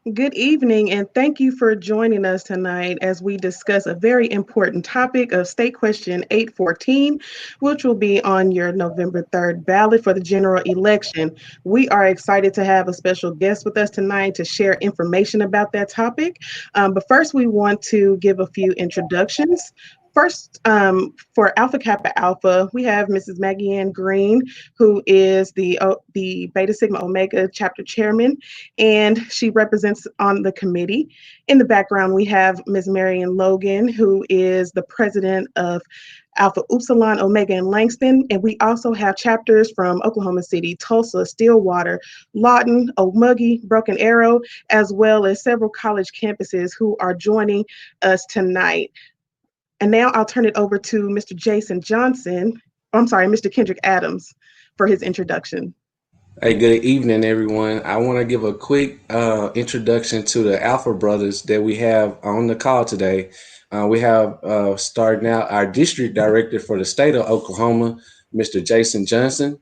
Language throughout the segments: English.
Good evening, and thank you for joining us tonight as we discuss a very important topic of State Question 814, which will be on your November 3rd ballot for the general election. We are excited to have a special guest with us tonight to share information about that topic. But first, we want to give a few introductions. First, for Alpha Kappa Alpha, we have Mrs. Maggie Ann Green, who is the Beta Sigma Omega chapter chairman, and she represents on the committee. In the background, we have Ms. Marion Logan, who is the president of Alpha Upsilon, Omega, and Langston. And we also have chapters from Oklahoma City, Tulsa, Stillwater, Lawton, Okmulgee, Broken Arrow, as well as several college campuses who are joining us tonight. And now I'll turn it over to Mr. Jason Johnson. I'm sorry, Mr. Kendrick Adams for his introduction. Hey, good evening, everyone. I want to give a quick introduction to the Alpha Brothers that we have on the call today. We have starting out our district director for the state of Oklahoma, Mr. Jason Johnson.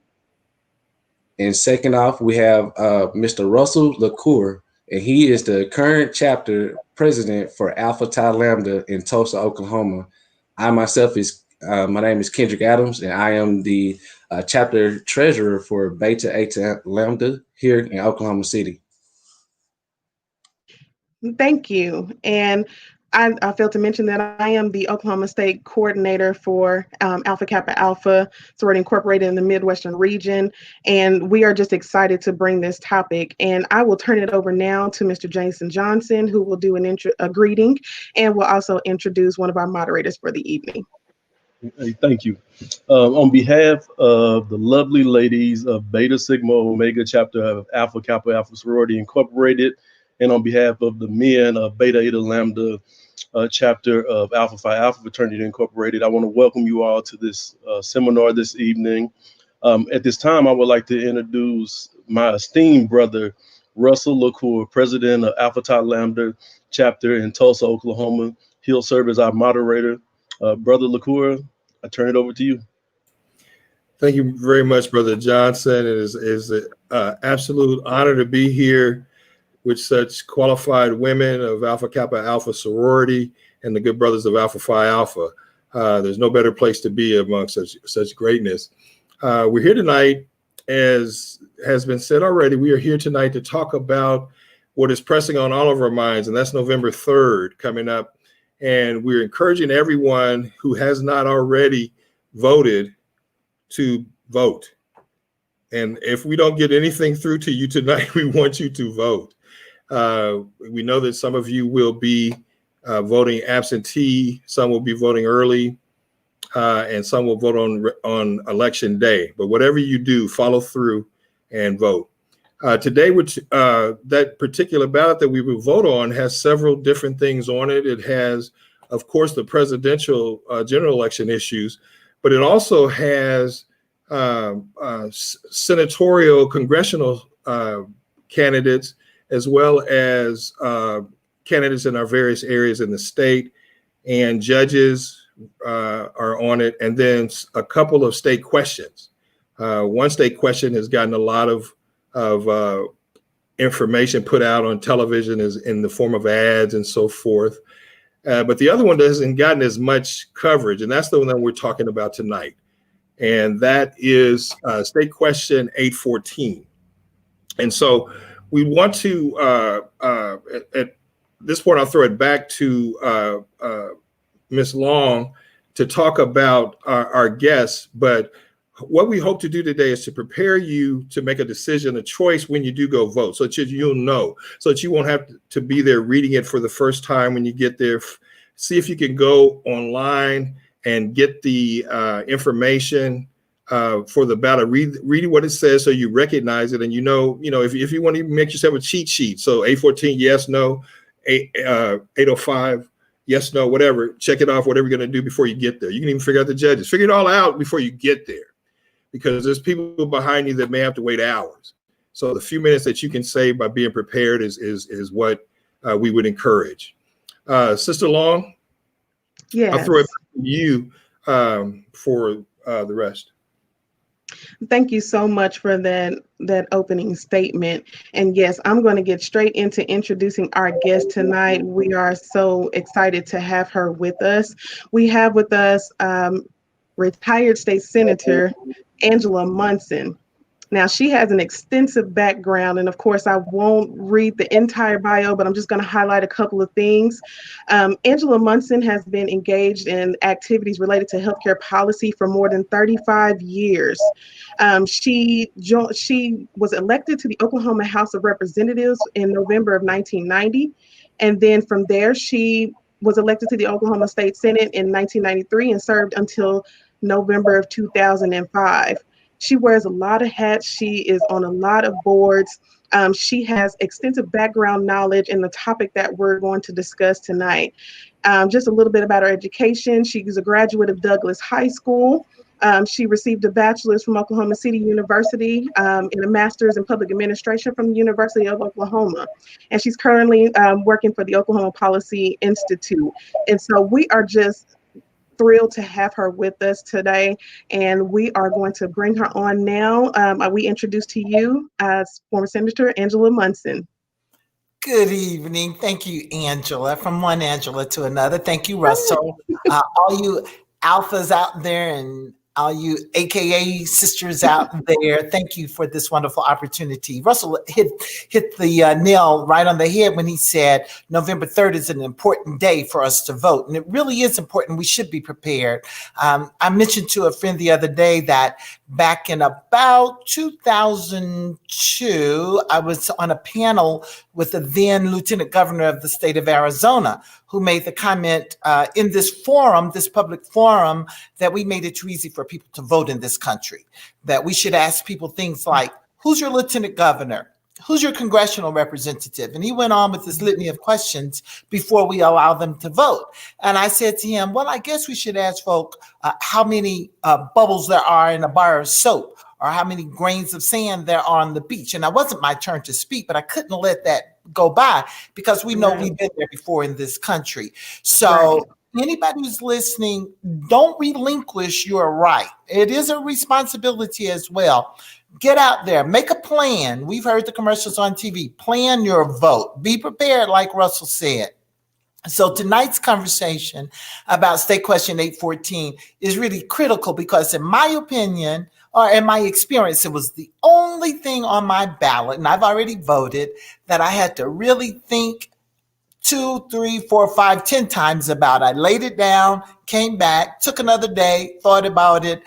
And second off, we have Mr. Russell LaCour, and he is the current chapter president for Alpha Tau Lambda in Tulsa, Oklahoma. I myself my name is Kendrick Adams, and I am the chapter treasurer for Beta Eta Lambda here in Oklahoma City. Thank you. And I failed to mention that I am the Oklahoma State coordinator for Alpha Kappa Alpha Sorority Incorporated in the Midwestern region. And we are just excited to bring this topic. And I will turn it over now to Mr. Jason Johnson, who will do a greeting and will also introduce one of our moderators for the evening. Hey, thank you. On behalf of the lovely ladies of Beta Sigma Omega chapter of Alpha Kappa Alpha Sorority Incorporated, and on behalf of the men of Beta Eta Lambda chapter of Alpha Phi Alpha Fraternity Incorporated, I want to welcome you all to this seminar this evening. At this time, I would like to introduce my esteemed brother, Russell LaCour, president of Alpha Tau Lambda chapter in Tulsa, Oklahoma. He'll serve as our moderator. Brother LaCour, I turn it over to you. Thank you very much, Brother Johnson. It is an absolute honor to be here with such qualified women of Alpha Kappa Alpha sorority and the good brothers of Alpha Phi Alpha. There's no better place to be among such greatness. We're here tonight, as has been said already, we are here tonight to talk about what is pressing on all of our minds, and that's November 3rd coming up. And we're encouraging everyone who has not already voted to vote. And if we don't get anything through to you tonight, we want you to vote. We know that some of you will be voting absentee, some will be voting early, and some will vote on election day. But whatever you do, follow through and vote. Today, that particular ballot that we will vote on has several different things on it. It has, of course, the presidential general election issues, but it also has senatorial, congressional candidates, as well as candidates in our various areas in the state, and judges are on it, and then a couple of state questions. One state question has gotten a lot of information put out on television is in the form of ads and so forth. But the other one hasn't gotten as much coverage, and that's the one that we're talking about tonight. And that is State Question 814. And so we want to, at this point, I'll throw it back to Ms. Long to talk about our guests, but what we hope to do today is to prepare you to make a decision, a choice when you do go vote, so that you'll know, so that you won't have to be there reading it for the first time when you get there. See if you can go online and get the information for the ballot. Read what it says so you recognize it, and you know if you want to make yourself a cheat sheet. So 814, yes, no, 805. Yes, no, whatever. Check it off, whatever you're going to do before you get there. You can even figure out the judges. Figure it all out before you get there, because there's people behind you that may have to wait hours. So the few minutes that you can save by being prepared is what we would encourage. Sister Long, yes. I'll throw it back to you for the rest. Thank you so much for that opening statement. And yes, I'm going to get straight into introducing our guest tonight. We are so excited to have her with us. We have with us retired state senator Angela Monson. Now, she has an extensive background, and of course, I won't read the entire bio, but I'm just going to highlight a couple of things. Angela Monson has been engaged in activities related to healthcare policy for more than 35 years. She was elected to the Oklahoma House of Representatives in November of 1990, and then from there, she was elected to the Oklahoma State Senate in 1993 and served until November of 2005. She wears a lot of hats. She is on a lot of boards. She has extensive background knowledge in the topic that we're going to discuss tonight. Just a little bit about her education. She's a graduate of Douglas High School. She received a bachelor's from Oklahoma City University and a master's in public administration from the University of Oklahoma. And she's currently working for the Oklahoma Policy Institute. And so we are just thrilled to have her with us today, and we are going to bring her on now. We introduce to you former Senator Angela Monson. Good evening. Thank you, Angela. From one Angela to another. Thank you, Russell. All you alphas out there and all you AKA sisters out there, thank you for this wonderful opportunity. Russell hit the nail right on the head when he said November 3rd is an important day for us to vote. And it really is important. We should be prepared. I mentioned to a friend the other day that back in about 2002, I was on a panel with the then Lieutenant Governor of the state of Arizona, who made the comment in this forum, this public forum, that we made it too easy for people to vote in this country, that we should ask people things like, who's your lieutenant governor? Who's your congressional representative? And he went on with this litany of questions before we allow them to vote. And I said to him, well, I guess we should ask folk how many bubbles there are in a bar of soap, or how many grains of sand there are on the beach. And it wasn't my turn to speak, but I couldn't let that go by because we know we've been there before in this country. So anybody who's listening, don't relinquish your right. It is a responsibility as well. Get out there, make a plan. We've heard the commercials on TV. Plan your vote. Be prepared, like Russell said. So tonight's conversation about State Question 814 is really critical because, in my opinion, or in my experience, it was the only thing on my ballot, and I've already voted, that I had to really think 2, 3, 4, 5, 10 times about. I laid it down, came back, took another day, thought about it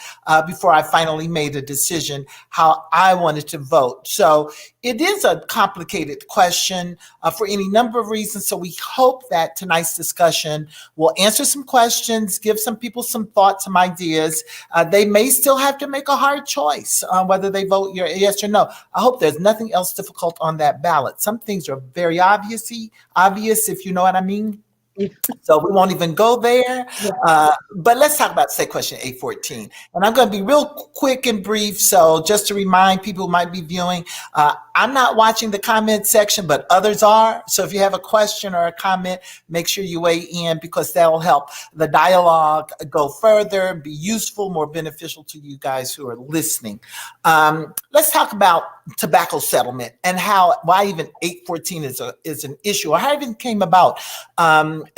before I finally made a decision how I wanted to vote. So it is a complicated question for any number of reasons. So we hope that tonight's discussion will answer some questions, give some people some thoughts, some ideas. They may still have to make a hard choice on whether they vote yes or no. I hope there's nothing else difficult on that ballot. Some things are very obvious, if you know what I mean. So we won't even go there. But let's talk about State Question 814. And I'm going to be real quick and brief. So just to remind people who might be viewing, I'm not watching the comment section, but others are. So if you have a question or a comment, make sure you weigh in because that'll help the dialogue go further and be useful, more beneficial to you guys who are listening. Let's talk about tobacco settlement and why even 814 is an issue, or how it even came about.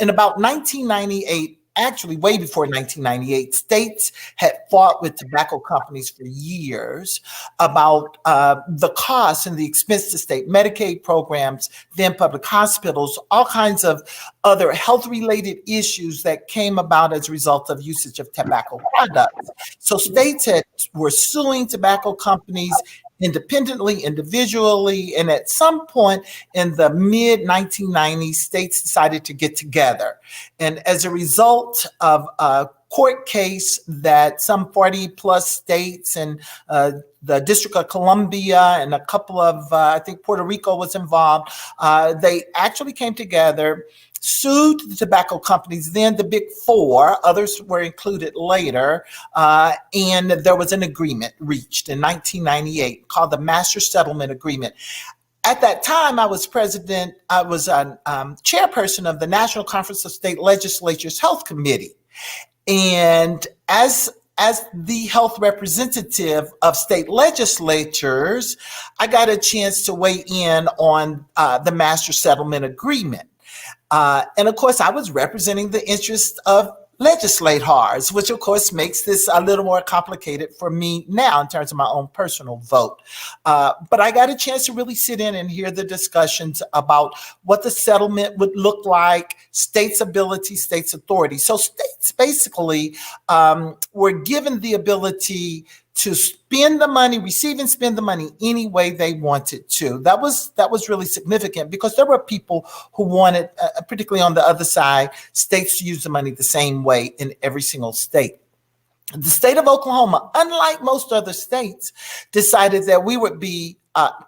In about 1998, actually way before 1998, states had fought with tobacco companies for years about the cost and the expense to state Medicaid programs, then public hospitals, all kinds of other health-related issues that came about as a result of usage of tobacco products. So states were suing tobacco companies independently, individually, and at some point in the mid-1990s, states decided to get together. And as a result of a court case that some 40 plus states and the District of Columbia and a couple of, I think Puerto Rico was involved, they actually came together, sued the tobacco companies, then the big four, others were included later, and there was an agreement reached in 1998 called the Master Settlement Agreement. At that time, I was chairperson of the National Conference of State Legislatures Health Committee. And as as the health representative of state legislatures, I got a chance to weigh in on the master settlement agreement. And of course, I was representing the interests of legislators, which of course makes this a little more complicated for me now in terms of my own personal vote. But I got a chance to really sit in and hear the discussions about what the settlement would look like, states' ability, states' authority. So states basically were given the ability to spend the money, receive and spend the money any way they wanted to. That was really significant because there were people who wanted, particularly on the other side, states to use the money the same way in every single state. The state of Oklahoma, unlike most other states, decided that we would be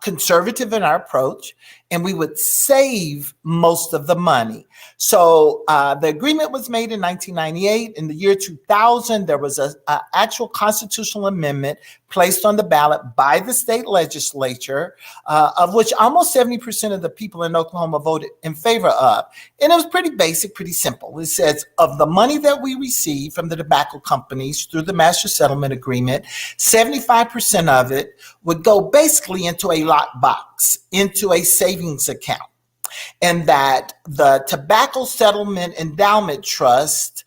conservative in our approach and we would save most of the money. So the agreement was made in 1998. In the year 2000, there was an actual constitutional amendment placed on the ballot by the state legislature, of which almost 70% of the people in Oklahoma voted in favor of. And it was pretty basic, pretty simple. It says, of the money that we receive from the tobacco companies through the master settlement agreement, 75% of it would go basically into a lockbox, into a savings account. And that the Tobacco Settlement Endowment Trust,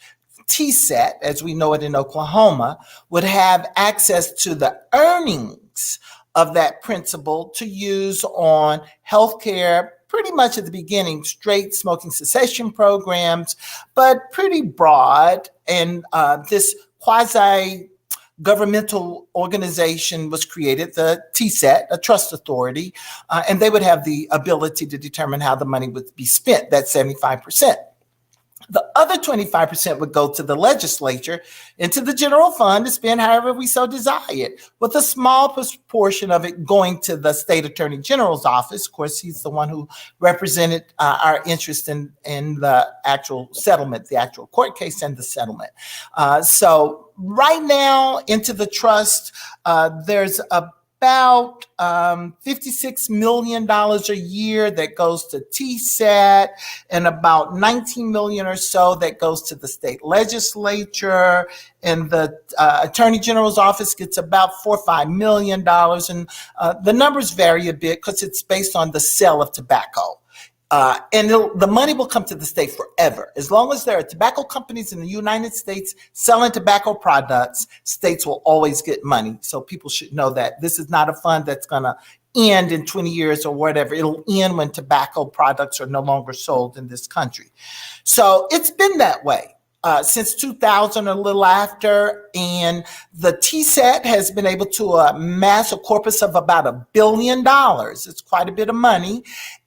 TSET, as we know it in Oklahoma, would have access to the earnings of that principal to use on healthcare, pretty much at the beginning, straight smoking cessation programs, but pretty broad. And this quasi-governmental organization was created, the TSET, a trust authority, and they would have the ability to determine how the money would be spent, that 75%. The other 25% would go to the legislature into the general fund to spend however we so desired, with a small portion of it going to the state attorney general's office. Of course, he's the one who represented our interest in the actual settlement, the actual court case and the settlement. So right now into the trust, there's about $56 million a year that goes to TSAT and about $19 million or so that goes to the state legislature. And the Attorney General's office gets about $4 or $5 million. And the numbers vary a bit because it's based on the sale of tobacco. And the money will come to the state forever. As long as there are tobacco companies in the United States selling tobacco products, states will always get money. So people should know that this is not a fund that's going to end in 20 years or whatever. It'll end when tobacco products are no longer sold in this country. So it's been that way since 2000, a little after. And the TSET has been able to amass a corpus of about $1 billion. It's quite a bit of money.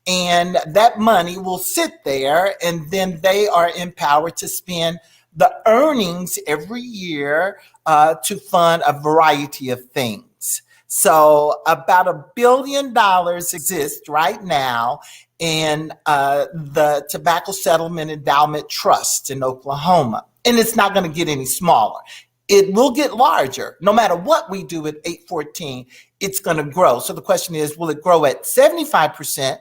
And that money will sit there, and then they are empowered to spend the earnings every year to fund a variety of things. So about $1 billion exists right now in the Tobacco Settlement Endowment Trust in Oklahoma. And it's not going to get any smaller. It will get larger. No matter what we do at 814, it's going to grow. So the question is, will it grow at 75%?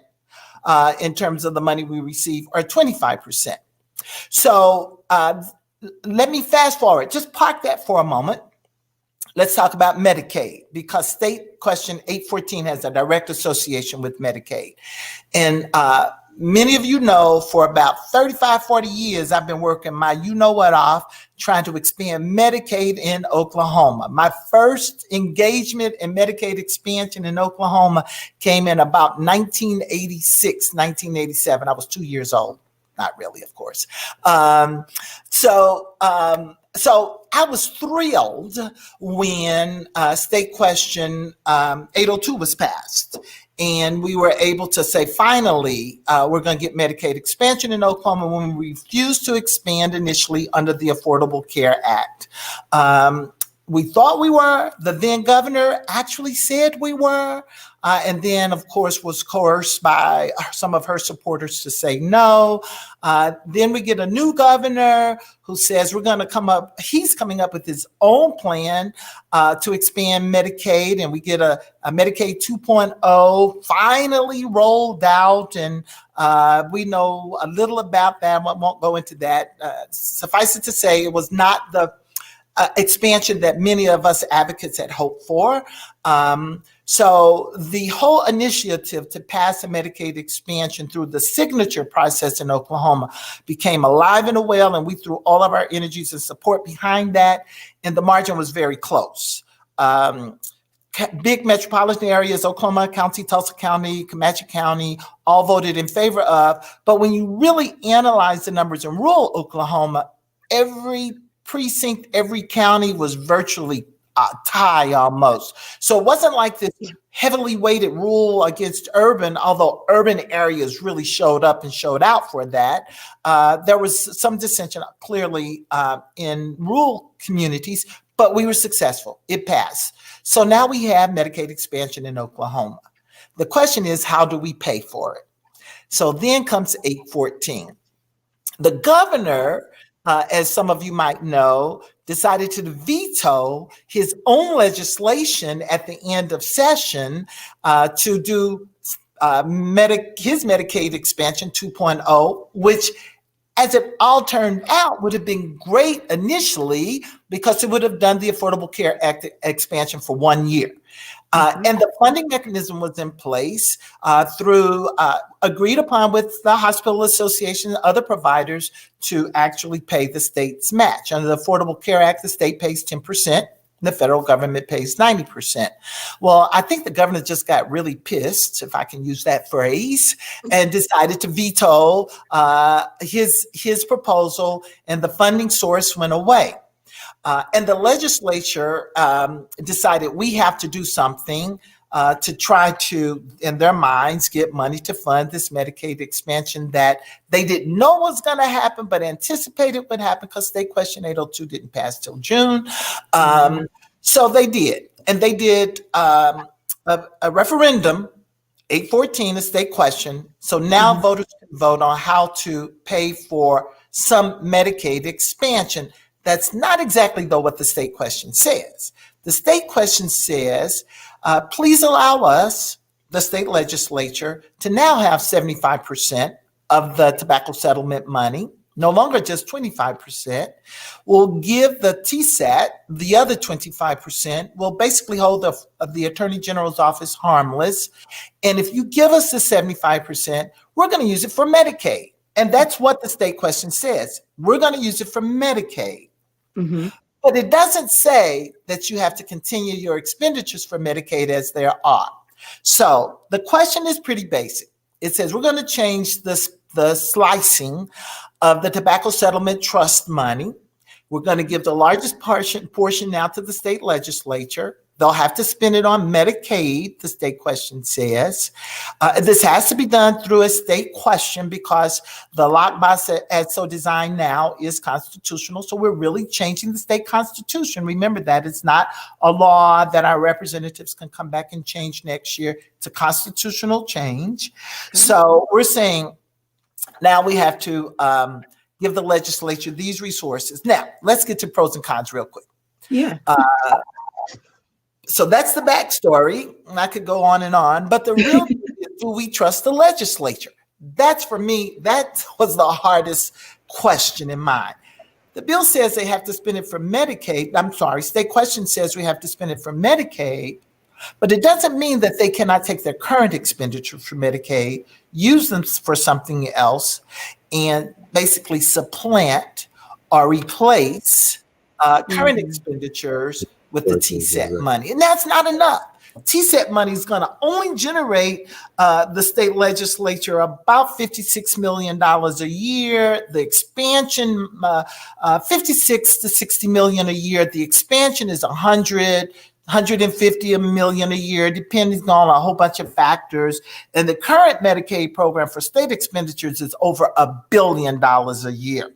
In terms of the money we receive, or 25%. So let me fast forward. Just park that for a moment. Let's talk about Medicaid, because State Question 814 has a direct association with Medicaid. And many of you know for about 35, 40 years, I've been working my you-know-what off trying to expand Medicaid in Oklahoma. My first engagement in Medicaid expansion in Oklahoma came in about 1986, 1987. I was 2 years old. Not really, of course. So I was thrilled when State Question 802 was passed. And we were able to say, finally, we're going to get Medicaid expansion in Oklahoma, when we refused to expand initially under the Affordable Care Act. We thought we were. The then governor actually said we were. And then, of course, was coerced by some of her supporters to say no. Then we get a new governor who says he's coming up with his own plan to expand Medicaid. And we get a Medicaid 2.0 finally rolled out. And we know a little about that. I won't go into that. Suffice it to say, it was not the expansion that many of us advocates had hoped for. So the whole initiative to pass a Medicaid expansion through the signature process in Oklahoma became alive and well, and we threw all of our energies and support behind that, and the margin was very close. Big metropolitan areas, Oklahoma County, Tulsa County, Comanche County, all voted in favor of. But when you really analyze the numbers in rural Oklahoma, every precinct, every county was virtually tie almost. So it wasn't like this heavily weighted rural against urban, although urban areas really showed up and showed out for that. There was some dissension clearly in rural communities, but we were successful. It passed. So now we have Medicaid expansion in Oklahoma. The question is, how do we pay for it? So then comes 814. The governor, as some of you might know, decided to veto his own legislation at the end of session to do his Medicaid expansion 2.0, which, as it all turned out, would have been great initially because it would have done the Affordable Care Act expansion for 1 year. And the funding mechanism was in place through agreed upon with the hospital association and other providers to actually pay the state's match. Under the Affordable Care Act, the state pays 10%. The federal government pays 90%. Well, I think the governor just got really pissed, if I can use that phrase, and decided to veto his proposal, and the funding source went away. And the legislature decided we have to do something to try to, in their minds, get money to fund this Medicaid expansion that they didn't know was going to happen, but anticipated would happen because State Question 802 didn't pass till June. So they did. And they did a referendum, 814, a state question. So now voters can vote on how to pay for some Medicaid expansion. That's not exactly, though, what the state question says. The state question says, please allow us, the state legislature, to now have 75% of the tobacco settlement money, no longer just 25%. We'll give the TSAT, the other 25%, will basically hold the Attorney General's office harmless. And if you give us the 75%, we're going to use it for Medicaid. And that's what the state question says. We're going to use it for Medicaid. But it doesn't say that you have to continue your expenditures for Medicaid as there are. So the question is pretty basic. It says we're going to change the slicing of the tobacco settlement trust money. We're going to give the largest portion now to the state legislature. They'll have to spend it on Medicaid, the state question says. This has to be done through a state question because the lockbox as so designed now is constitutional. So we're really changing the state constitution. Remember that it's not a law that our representatives can come back and change next year. It's a constitutional change. So we're saying now we have to give the legislature these resources. Now, let's get to pros and cons real quick. Yeah. So that's the backstory. And I could go on, but the real thing is, do we trust the legislature? That's, for me, that was the hardest question in mind. The bill says they have to spend it for Medicaid. I'm sorry, state question says we have to spend it for Medicaid, but it doesn't mean that they cannot take their current expenditure for Medicaid, use them for something else, and basically supplant or replace current expenditures with the TSET money. And that's not enough. TSET money is going to only generate the state legislature about $56 million a year. The expansion, 56 to 60 million a year. The expansion is 150 million a year, depending on a whole bunch of factors. And the current Medicaid program for state expenditures is over $1 billion a year.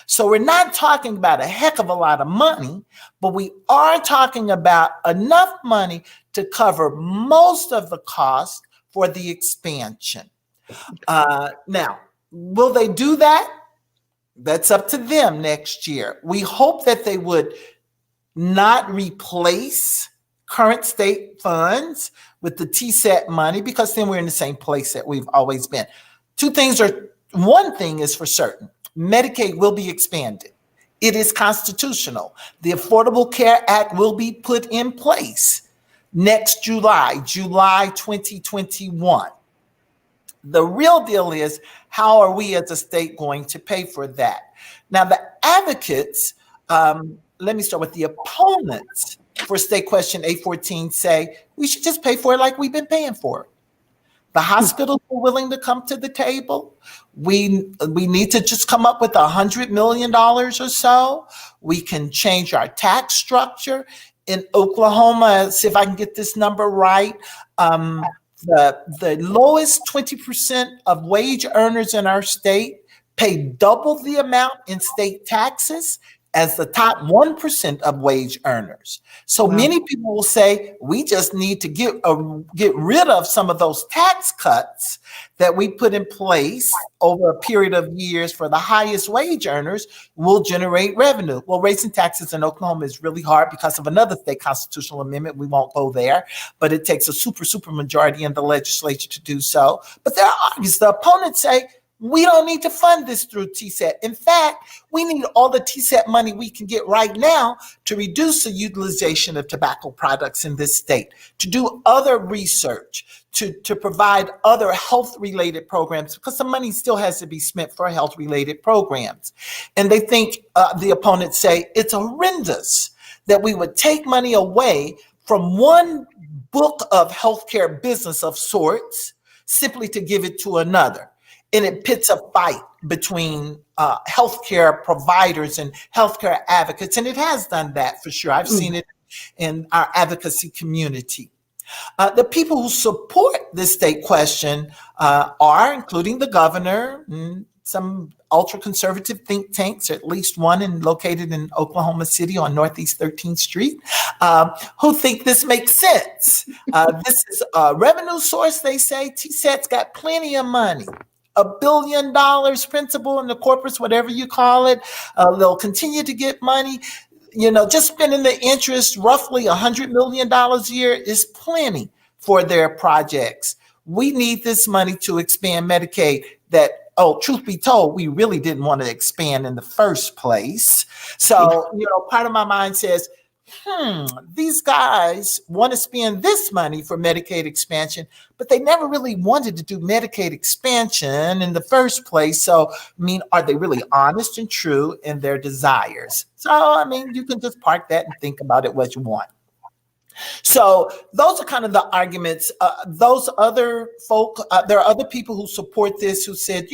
So we're not talking about a heck of a lot of money, but we are talking about enough money to cover most of the cost for the expansion. Now, will they do that? That's up to them next year. We hope that they would not replace current state funds with the TSET money, because then we're in the same place that we've always been. One thing is for certain. Medicaid will be expanded. It is constitutional. The Affordable Care Act will be put in place next July 2021. The real deal is, how are we as a state going to pay for that? Now, the advocates, let me start with the opponents for State Question 814 say we should just pay for it like we've been paying for it. The hospitals are willing to come to the table. We need to just come up with $100 million or so. We can change our tax structure. In Oklahoma, see if I can get this number right, the lowest 20% of wage earners in our state pay double the amount in state taxes as the top 1% of wage earners. So many people will say, we just need to get rid of some of those tax cuts that we put in place over a period of years for the highest wage earners will generate revenue. Well, raising taxes in Oklahoma is really hard because of another state constitutional amendment. We won't go there, but it takes a super majority in the legislature to do so. But there are arguments. The opponents say, we don't need to fund this through TSET. In fact, we need all the TSET money we can get right now to reduce the utilization of tobacco products in this state, to do other research, to provide other health-related programs, because some money still has to be spent for health-related programs. And they think, the opponents say, it's horrendous that we would take money away from one book of healthcare business of sorts simply to give it to another. And it pits a fight between healthcare providers and healthcare advocates. And it has done that for sure. I've seen it in our advocacy community. The people who support this state question are, including the governor, some ultra-conservative think tanks, at least one located in Oklahoma City on Northeast 13th Street, who think this makes sense. This is a revenue source, they say. TSET's got plenty of money. $1 billion principal in the corpus, whatever you call it. They'll continue to get money. Just spending the interest, roughly $100 million a year, is plenty for their projects. We need this money to expand Medicaid that, truth be told, we really didn't want to expand in the first place. So, part of my mind says, these guys want to spend this money for Medicaid expansion, but they never really wanted to do Medicaid expansion in the first place. So, are they really honest and true in their desires? So, you can just park that and think about it what you want. So those are kind of the arguments. Those other folk, there are other people who support this who said,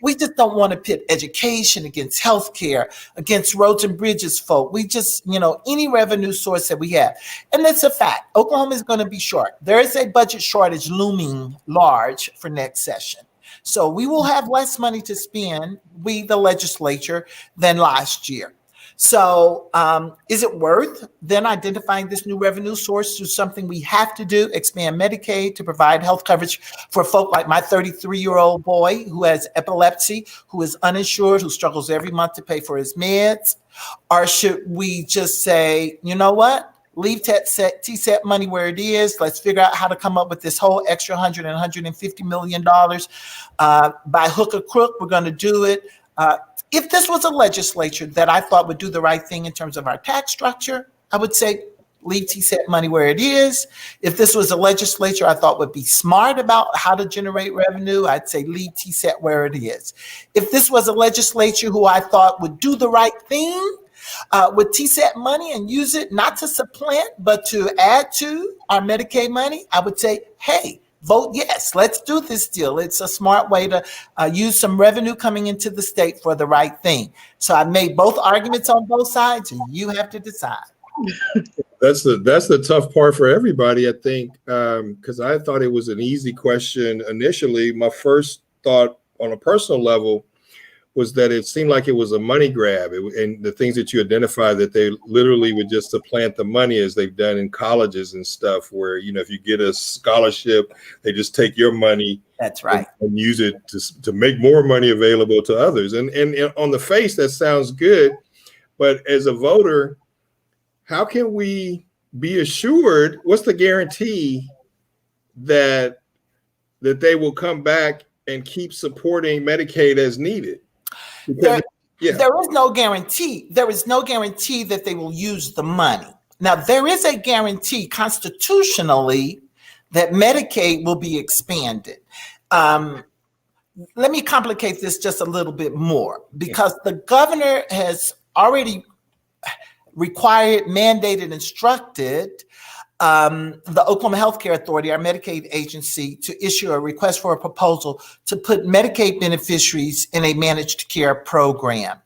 we just don't want to pit education against healthcare, against roads and bridges folk. We just, any revenue source that we have. And that's a fact. Oklahoma is going to be short. There is a budget shortage looming large for next session. So we will have less money to spend, we, the legislature, than last year. So is it worth then identifying this new revenue source through something we have to do, expand Medicaid to provide health coverage for folk like my 33-year-old boy who has epilepsy, who is uninsured, who struggles every month to pay for his meds? Or should we just say, you know what? Leave TSET money where it is. Let's figure out how to come up with this whole extra $100 and $150 million. By hook or crook, we're going to do it. If this was a legislature that I thought would do the right thing in terms of our tax structure, I would say leave TSET money where it is. If this was a legislature I thought would be smart about how to generate revenue, I'd say leave TSET where it is. If this was a legislature who I thought would do the right thing with TSET money and use it not to supplant, but to add to our Medicaid money, I would say, hey, vote yes. Let's do this deal. It's a smart way to use some revenue coming into the state for the right thing. So I made both arguments on both sides, and you have to decide. That's the tough part for everybody, I think, because I thought it was an easy question initially. My first thought on a personal level was that it seemed like it was a money grab, and the things that you identified, that they literally would just supplant the money as they've done in colleges and stuff, where, if you get a scholarship, they just take your money. That's right. And use it to make more money available to others. And on the face, that sounds good. But as a voter, how can we be assured, what's the guarantee that they will come back and keep supporting Medicaid as needed? Because Yeah. There is no guarantee. There is no guarantee that they will use the money. Now, there is a guarantee constitutionally that Medicaid will be expanded. Let me complicate this just a little bit more, because the governor has already required, mandated, instructed the Oklahoma Healthcare Authority, our Medicaid agency, to issue a request for a proposal to put Medicaid beneficiaries in a managed care program.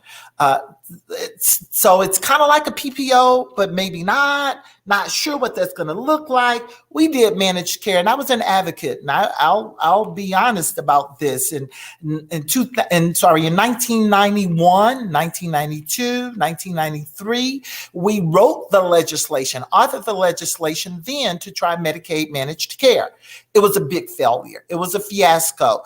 So it's kind of like a PPO, but maybe not. Not sure what that's going to look like. We did managed care, and I was an advocate, and I'll be honest about this. In 1991, 1992, 1993, we wrote the legislation, authored the legislation then to try Medicaid managed care. It was a big failure. It was a fiasco.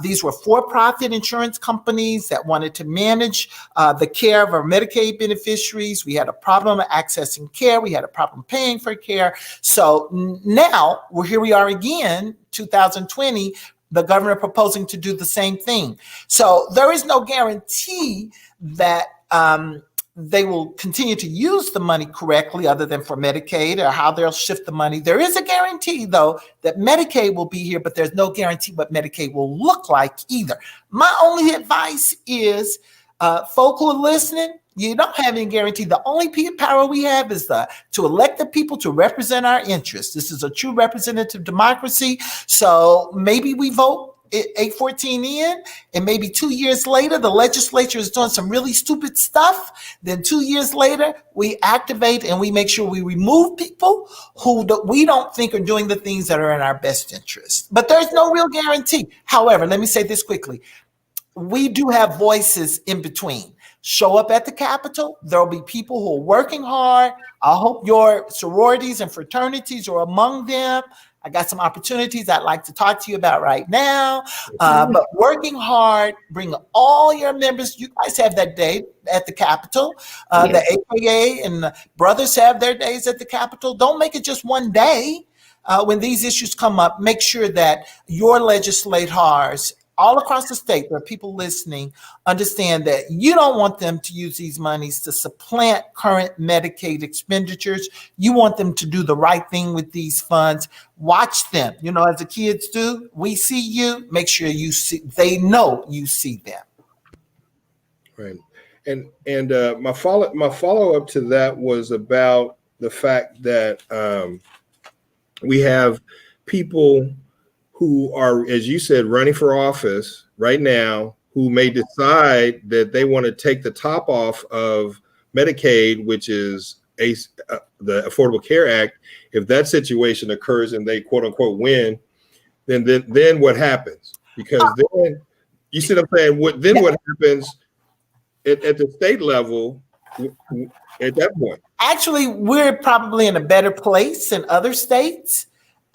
These were for-profit insurance companies that wanted to manage the care of our Medicaid beneficiaries. We had a problem accessing care. We had a problem paying for care. So now here we are again, 2020, the governor proposing to do the same thing. So there is no guarantee that they will continue to use the money correctly, other than for Medicaid, or how they'll shift the money. There is a guarantee, though, that Medicaid will be here, but there's no guarantee what Medicaid will look like either. My only advice is, folk who are listening, you don't have any guarantee. The only power we have is to elect the people to represent our interests. This is a true representative democracy. So maybe we vote 814 in, and maybe 2 years later, the legislature is doing some really stupid stuff. Then 2 years later, we activate and we make sure we remove people who we don't think are doing the things that are in our best interest. But there's no real guarantee. However, let me say this quickly. We do have voices in between. Show up at the Capitol. There'll be people who are working hard. I hope your sororities and fraternities are among them. I got some opportunities I'd like to talk to you about right now. But working hard, bring all your members. You guys have that day at the Capitol. The AKA and the brothers have their days at the Capitol. Don't make it just one day. When these issues come up, make sure that your legislators all across the state, there are people listening, understand that you don't want them to use these monies to supplant current Medicaid expenditures. You want them to do the right thing with these funds. Watch them. You know, as the kids do, we see you. Make sure you see, they know you see them. Right. And my follow up to that was about the fact that we have people who are, as you said, running for office right now, who may decide that they want to take the top off of Medicaid, which is the Affordable Care Act. If that situation occurs and they quote unquote win, then what happens? Because then you see what I'm saying? What happens at the state level at that point? Actually, we're probably in a better place than other states.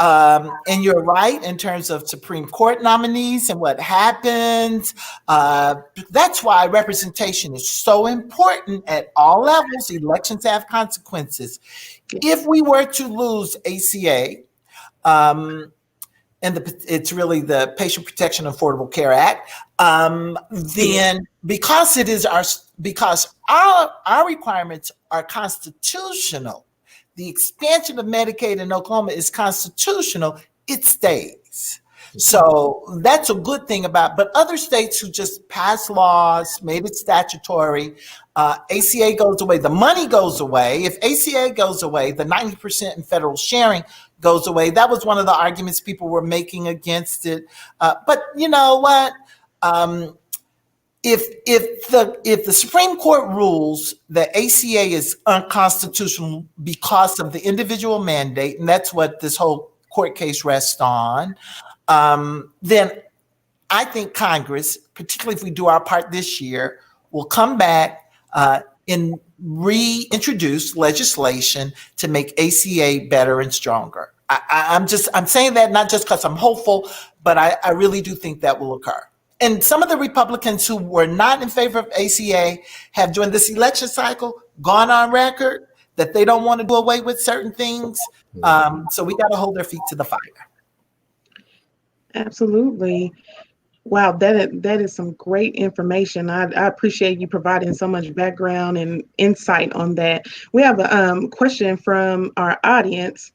And you're right in terms of Supreme Court nominees and what happens. That's why representation is so important at all levels. Elections have consequences. If we were to lose ACA, and it's really the Patient Protection Affordable Care Act, then because our requirements are constitutional, the expansion of Medicaid in Oklahoma is constitutional, it stays. So that's a good thing but other states who just passed laws, made it statutory, ACA goes away, the money goes away. If ACA goes away, the 90% in federal sharing goes away. That was one of the arguments people were making against it. But you know what? If the Supreme Court rules that ACA is unconstitutional because of the individual mandate, and that's what this whole court case rests on, then I think Congress, particularly if we do our part this year, will come back and reintroduce legislation to make ACA better and stronger. I'm saying that not just because I'm hopeful, but I really do think that will occur. And some of the Republicans who were not in favor of ACA have, during this election cycle, gone on record that they don't want to do away with certain things. So we got to hold their feet to the fire. Absolutely. Wow, that is some great information. I appreciate you providing so much background and insight on that. We have a question from our audience.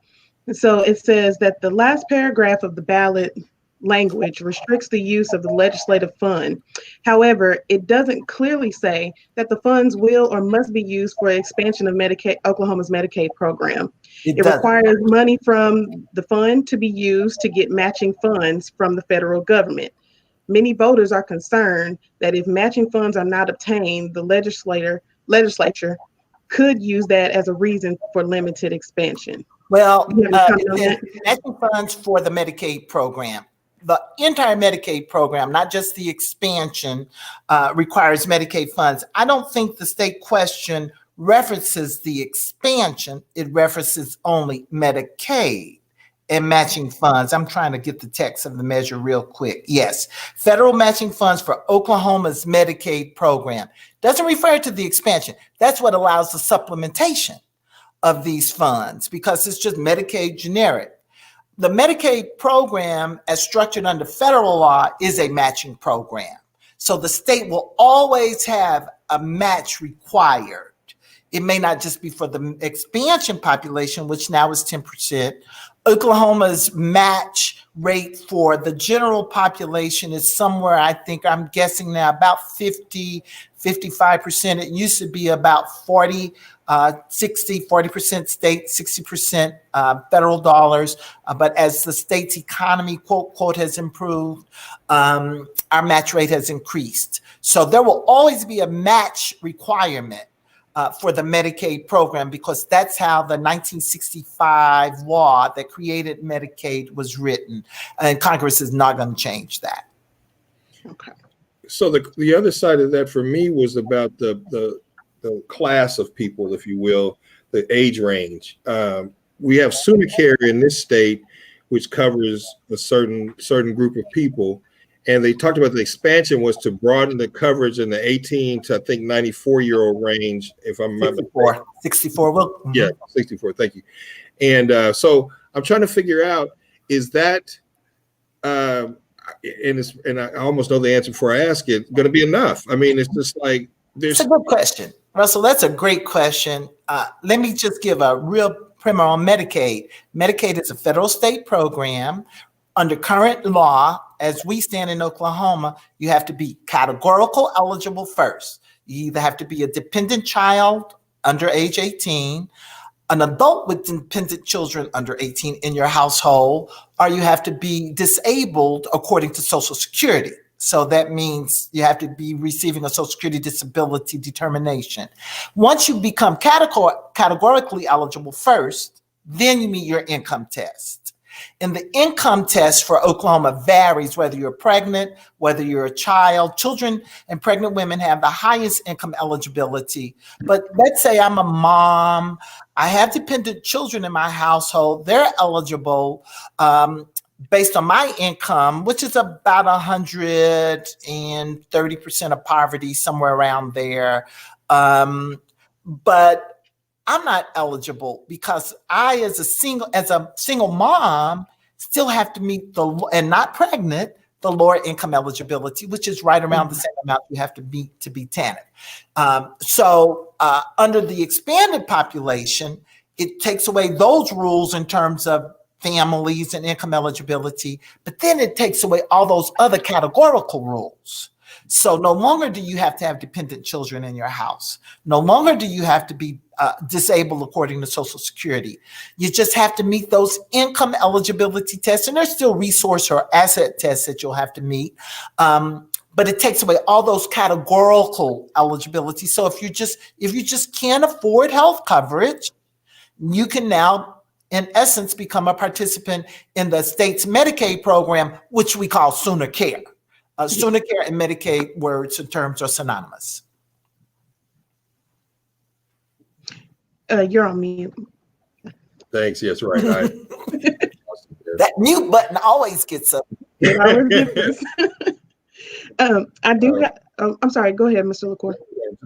So it says that the last paragraph of the ballot language restricts the use of the legislative fund. However, it doesn't clearly say that the funds will or must be used for expansion of Medicaid, Oklahoma's Medicaid program. It It doesn't. requires money from the fund to be used to get matching funds from the federal government. Many voters are concerned that if matching funds are not obtained, the legislature could use that as a reason for limited expansion. Do you Well, have any comment it on says that? matching funds for the Medicaid program. The entire Medicaid program, not just the expansion, requires Medicaid funds. I don't think the state question references the expansion. It references only Medicaid and matching funds. I'm trying to get the text of the measure real quick. Yes, federal matching funds for Oklahoma's Medicaid program. Doesn't refer to the expansion. That's what allows the supplementation of these funds because it's just Medicaid generic. The Medicaid program, as structured under federal law, is a matching program. So the state will always have a match required. It may not just be for the expansion population, which now is 10%. Oklahoma's match rate for the general population is somewhere, I think, I'm guessing now, about 50, 55%. It used to be about 40, 40% state, 60% federal dollars. But as the state's economy, quote, has improved, our match rate has increased. So there will always be a match requirement for the Medicaid program because that's how the 1965 law that created Medicaid was written. And Congress is not going to change that. Okay. So the other side of that for me was about the class of people, if you will, the age range. We have Sooner Care in this state, which covers a certain group of people. And they talked about the expansion was to broaden the coverage in the 18 to, I think, 94-year-old range, if I'm not mistaken. 64. Well, Yeah, 64. Thank you. And so I'm trying to figure out, is that, and I almost know the answer before I ask it, going to be enough? I mean, it's just like there's. It's a good question, Russell. That's a great question. Let me just give a real primer on Medicaid. Medicaid is a federal state program. Under current law, as we stand in Oklahoma, you have to be categorical eligible first. You either have to be a dependent child under age 18, an adult with dependent children under 18 in your household, or you have to be disabled according to Social Security. So that means you have to be receiving a Social Security disability determination. Once you become categorically eligible first, then you meet your income test. And the income test for Oklahoma varies whether you're pregnant, whether you're a child. Children and pregnant women have the highest income eligibility. But let's say I'm a mom, I have dependent children in my household, they're eligible based on my income, which is about 130% of poverty, somewhere around there. But I'm not eligible because I, as a single mom, still have to meet and not pregnant, the lower income eligibility, which is right around the same amount you have to meet to be TANF. So under the expanded population, it takes away those rules in terms of families and income eligibility, but then it takes away all those other categorical rules. So no longer do you have to have dependent children in your house. No longer do you have to be disabled according to Social Security. You just have to meet those income eligibility tests, and there's still resource or asset tests that you'll have to meet. But it takes away all those categorical eligibility. So if you just can't afford health coverage, you can now, in essence, become a participant in the state's Medicaid program, which we call Sooner Care. Sooner Care and Medicaid words and terms are synonymous. You're on mute. Thanks. Yes, right. That mute button always gets up. It always gets us. I do. I'm sorry. Go ahead, Mr. LaCour.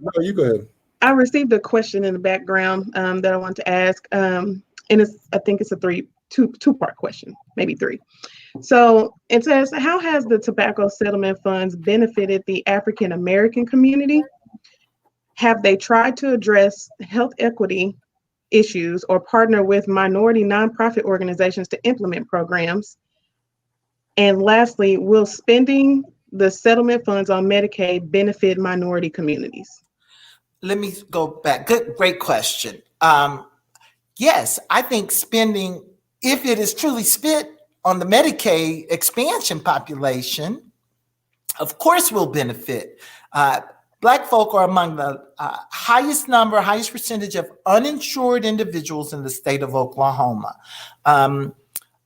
No, you go ahead. I received a question in the background that I want to ask, and I think it's a two-part question, maybe three. So it says, how has the tobacco settlement funds benefited the African American community? Have they tried to address health equity issues or partner with minority nonprofit organizations to implement programs? And lastly, will spending the settlement funds on Medicaid benefit minority communities? Let me go back. Great question. Yes, I think spending, if it is truly spent on the Medicaid expansion population, of course will benefit. Black folk are among the highest percentage of uninsured individuals in the state of Oklahoma.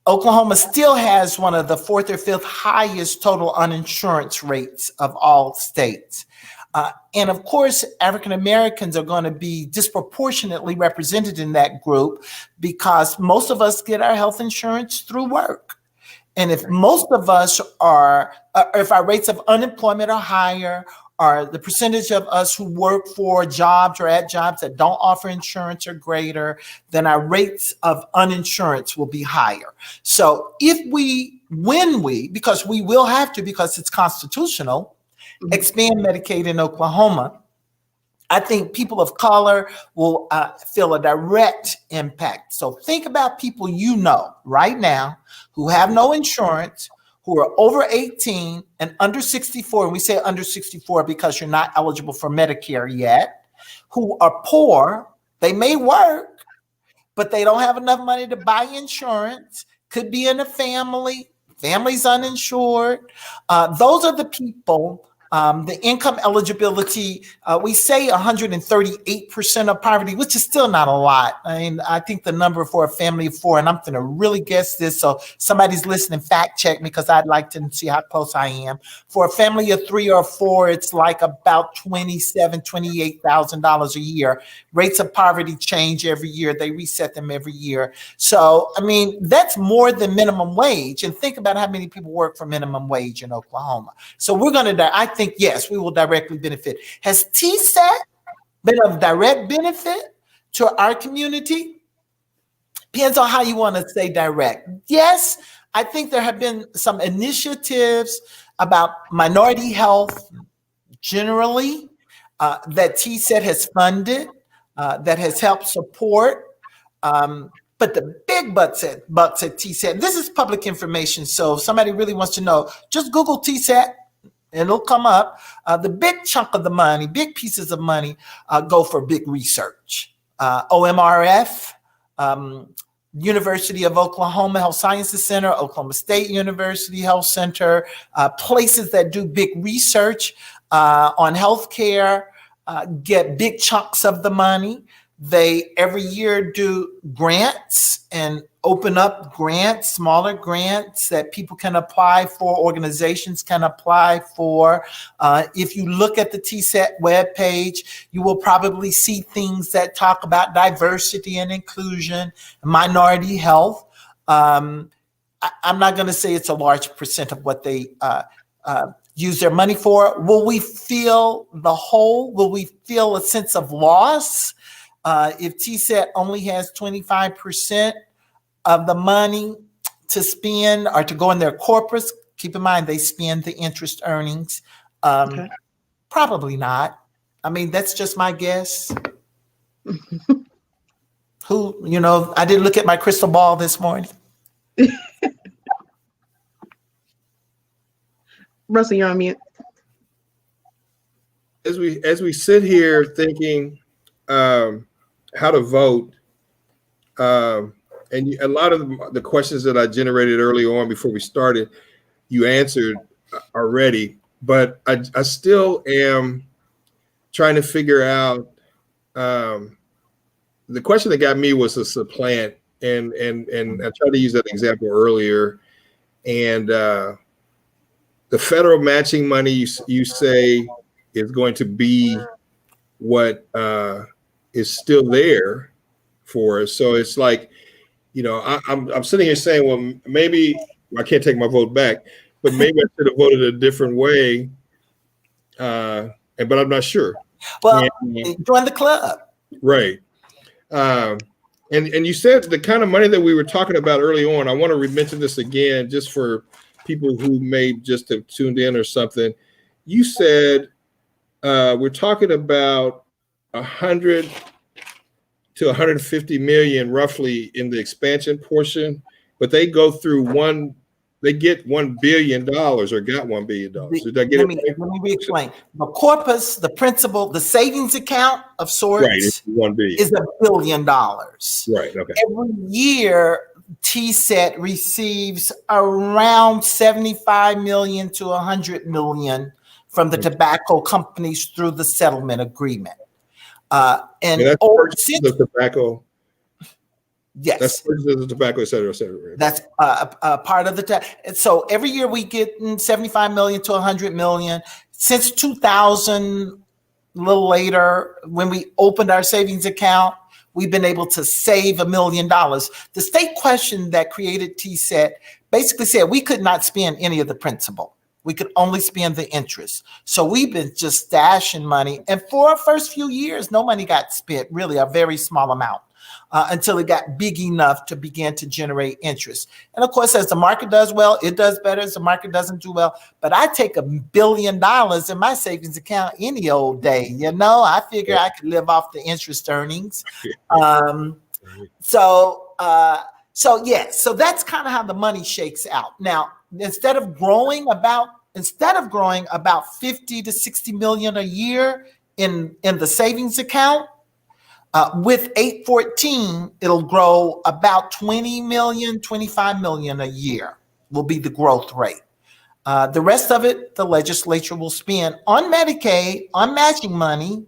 Oklahoma still has one of the fourth or fifth highest total uninsurance rates of all states. And of course, African Americans are going to be disproportionately represented in that group because most of us get our health insurance through work. And if most of us are, if our rates of unemployment are higher, or the percentage of us who work for jobs or at jobs that don't offer insurance are greater, then our rates of uninsurance will be higher. So when we, because we will have to, because it's constitutional, expand Medicaid in Oklahoma, I think people of color will feel a direct impact. So think about people you know right now who have no insurance, who are over 18 and under 64. And we say under 64 because you're not eligible for Medicare yet, who are poor. They may work, but they don't have enough money to buy insurance. Could be in a family's uninsured. Those are the people. The income eligibility, we say 138% of poverty, which is still not a lot. I mean, I think the number for a family of four, and I'm going to really guess this, so somebody's listening, fact check me, because I'd like to see how close I am. For a family of 3 or 4, it's like about $28,000 a year. Rates of poverty change every year. They reset them every year. So, I mean, that's more than minimum wage. And think about how many people work for minimum wage in Oklahoma. So we're going to, I think, yes, we will directly benefit. Has TSET been of direct benefit to our community? Depends on how you want to say direct. Yes, I think there have been some initiatives about minority health generally that TSET has funded, that has helped support. But the big bucks at TSET, this is public information, so if somebody really wants to know, just Google TSET, and it'll come up. The big chunk of the money, big pieces of money go for big research. OMRF, University of Oklahoma Health Sciences Center, Oklahoma State University Health Center, places that do big research on healthcare get big chunks of the money. They every year do grants and open up grants, smaller grants that people can apply for, organizations can apply for. If you look at the TSET webpage, you will probably see things that talk about diversity and inclusion, minority health. I'm not going to say it's a large percent of what they use their money for. Will we feel the whole? Will we feel a sense of loss if TSET only has 25% of the money to spend or to go in their corpus? Keep in mind, they spend the interest earnings. Okay. Probably not. I mean, that's just my guess. I didn't look at my crystal ball this morning. Russell, you're on mute. As we sit here thinking how to vote, and a lot of the questions that I generated early on before we started, you answered already, but I still am trying to figure out, the question that got me was a supplant, and I tried to use that example earlier, and the federal matching money you say is going to be what is still there for us. So it's like, I'm sitting here saying, well, maybe I can't take my vote back, but maybe I should have voted a different way. But I'm not sure. Well, join the club. Right. And you said the kind of money that we were talking about early on. I want to mention this again, just for people who may just have tuned in or something. You said we're talking about 100 to 150 million roughly in the expansion portion, but they go through they get $1 billion or got $1 billion. Did I get Let me re-explain. The corpus, the principal, the savings account of sorts, right, it's 1 billion. Is $1 billion. Right. Okay. Every year, TSET receives around 75 million to 100 million from the tobacco companies through the settlement agreement. And that's since the tobacco. Yes, that's the tobacco, et cetera, et cetera. Right? That's part of the and so every year we get 75 million to 100 million. Since 2000, a little later, when we opened our savings account, we've been able to save $1 million. The state question that created TSET basically said we could not spend any of the principal. We could only spend the interest. So we've been just stashing money. And for our first few years, no money got spent, really a very small amount, until it got big enough to begin to generate interest. And of course, as the market does well, it does better. As the market doesn't do well. But I take $1 billion in my savings account any old day. You know, I figure I could live off the interest earnings. So that's kind of how the money shakes out. Now, instead of growing about 50 to 60 million a year in the savings account, with 814, it'll grow about 20 million, 25 million a year will be the growth rate. The rest of it, the legislature will spend on Medicaid, on matching money.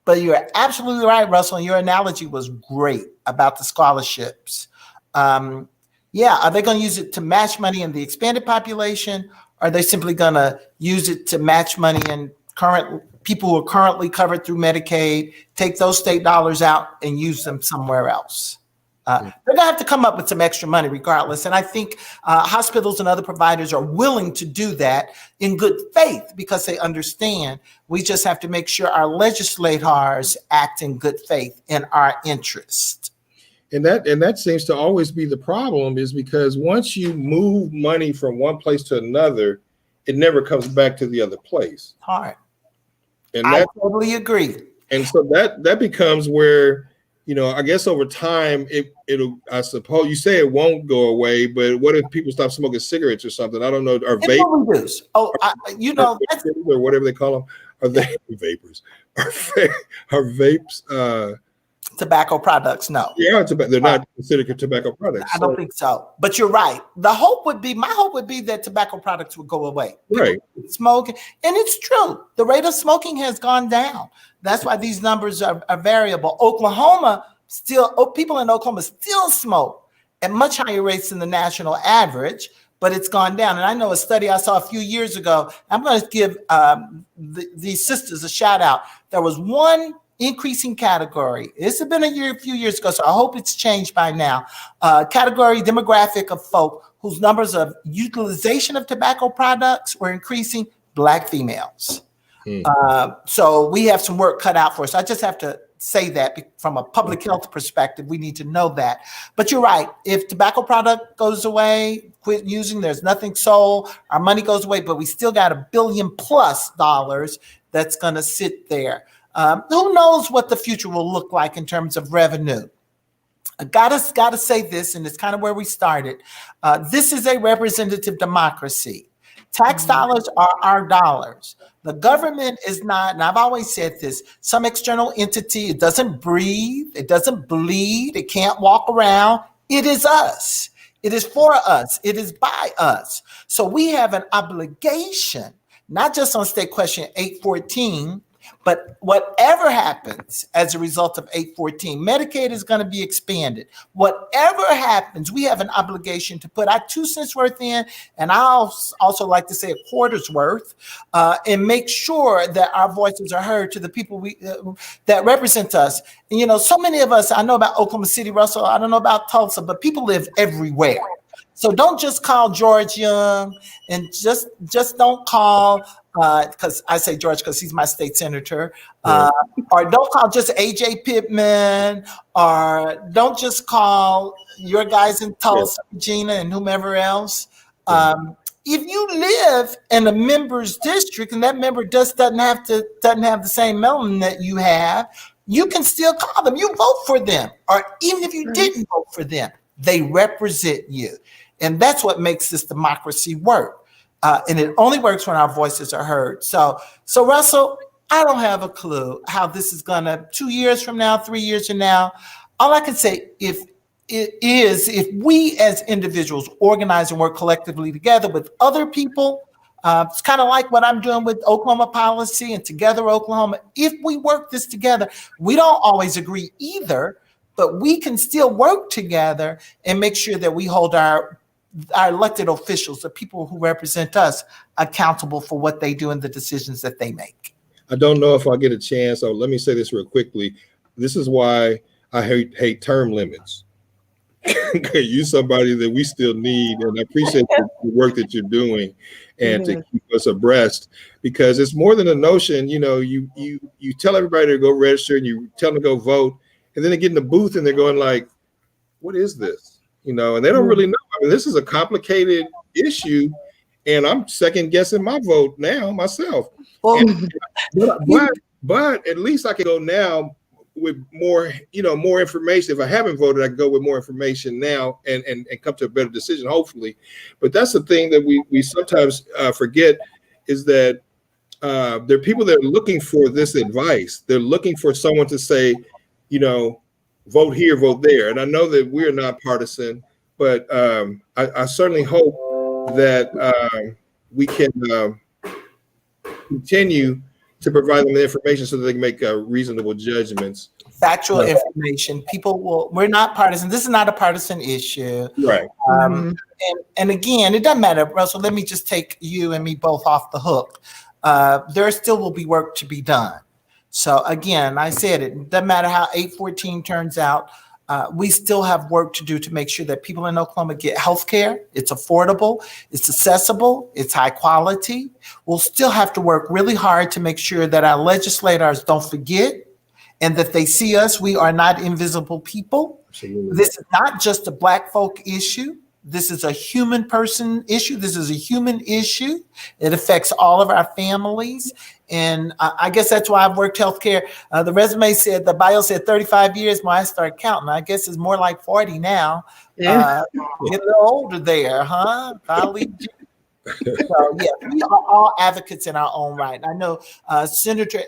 But you're absolutely right, Russell, and your analogy was great about the scholarships. Are they going to use it to match money in the expanded population? Or are they simply going to use it to match money in current people who are currently covered through Medicaid, take those state dollars out and use them somewhere else? They're going to have to come up with some extra money regardless. And I think hospitals and other providers are willing to do that in good faith because they understand we just have to make sure our legislators act in good faith in our interest. And that seems to always be the problem, is because once you move money from one place to another, it never comes back to the other place. Hard. And I totally agree. And so that becomes where, I guess over time, it'll, I suppose you say it won't go away, but what if people stop smoking cigarettes or something? I don't know. Or vapes? Or whatever they call them. Are they vapors? Are vapes? Tobacco products? No. Yeah, they're not considered tobacco products. I don't think so. But you're right. My hope would be that tobacco products would go away. Right. Smoking, and it's true. The rate of smoking has gone down. That's why these numbers are variable. People in Oklahoma still smoke at much higher rates than the national average, but it's gone down. And I know a study I saw a few years ago. I'm going to give these sisters a shout out. There was one increasing category. This has been a few years ago, so I hope it's changed by now. Category demographic of folk whose numbers of utilization of tobacco products were increasing: Black females. So we have some work cut out for us. I just have to say that from a public health perspective, we need to know that. But you're right. If tobacco product goes away, quit using, there's nothing sold, our money goes away, but we still got $1 billion+ that's going to sit there. Who knows what the future will look like in terms of revenue? I gotta say this, and it's kind of where we started. This is a representative democracy. Tax dollars are our dollars. The government is not, and I've always said this, some external entity. It doesn't breathe, it doesn't bleed, it can't walk around. It is us. It is for us. It is by us. So we have an obligation, not just on State Question 814, but whatever happens as a result of 814, Medicaid is going to be expanded. Whatever happens, we have an obligation to put our 2 cents worth in, and I also like to say a quarter's worth, and make sure that our voices are heard to the people that represent us. And so many of us, I know about Oklahoma City, Russell, I don't know about Tulsa, but people live everywhere. So don't just call George Young, and just don't call because I say George because he's my state senator, or don't call just AJ Pittman, or don't just call your guys in Tulsa, Regina, and whomever else. If you live in a member's district and that member doesn't have the same melanin that you have, you can still call them. You vote for them, or even if you didn't vote for them, they represent you. And that's what makes this democracy work. And it only works when our voices are heard. So Russell, I don't have a clue how this is gonna 2 years from now, 3 years from now. All I can say if we as individuals organize and work collectively together with other people, it's kind of like what I'm doing with Oklahoma Policy and Together Oklahoma. If we work this together, we don't always agree either, but we can still work together and make sure that we hold our elected officials, the people who represent us, accountable for what they do and the decisions that they make. I don't know if I'll get a chance. So let me say this real quickly. This is why I hate term limits. You're somebody that we still need, and I appreciate the work that you're doing and to keep us abreast, because it's more than a notion. You know, you tell everybody to go register and you tell them to go vote, and then they get in the booth and they're going like, what is this? You know, and they don't really know. I mean, this is a complicated issue, and I'm second guessing my vote now myself. But at least I can go now with more, more information. If I haven't voted, I can go with more information now and come to a better decision, hopefully. But that's the thing that we sometimes forget, is that there are people that are looking for this advice. They're looking for someone to say, vote here, vote there. And I know that we're not partisan, but I certainly hope that we can continue to provide them the information so that they can make reasonable judgments. Factual information. We're not partisan. This is not a partisan issue. Right. And again, it doesn't matter, Russell, let me just take you and me both off the hook. There still will be work to be done. So again, I said it doesn't matter how 814 turns out. We still have work to do to make sure that people in Oklahoma get health care. It's affordable, it's accessible, it's high quality. We'll still have to work really hard to make sure that our legislators don't forget and that they see us. We are not invisible people. Absolutely. This is not just a Black folk issue. This is a human person issue. This is a human issue. It affects all of our families. And I guess that's why I've worked healthcare. The resume said, the bio said 35 years when I started counting. I guess it's more like 40 now. Yeah. Get a little older there, huh? I'll leave you. So yeah, we are all advocates in our own right. I know Senator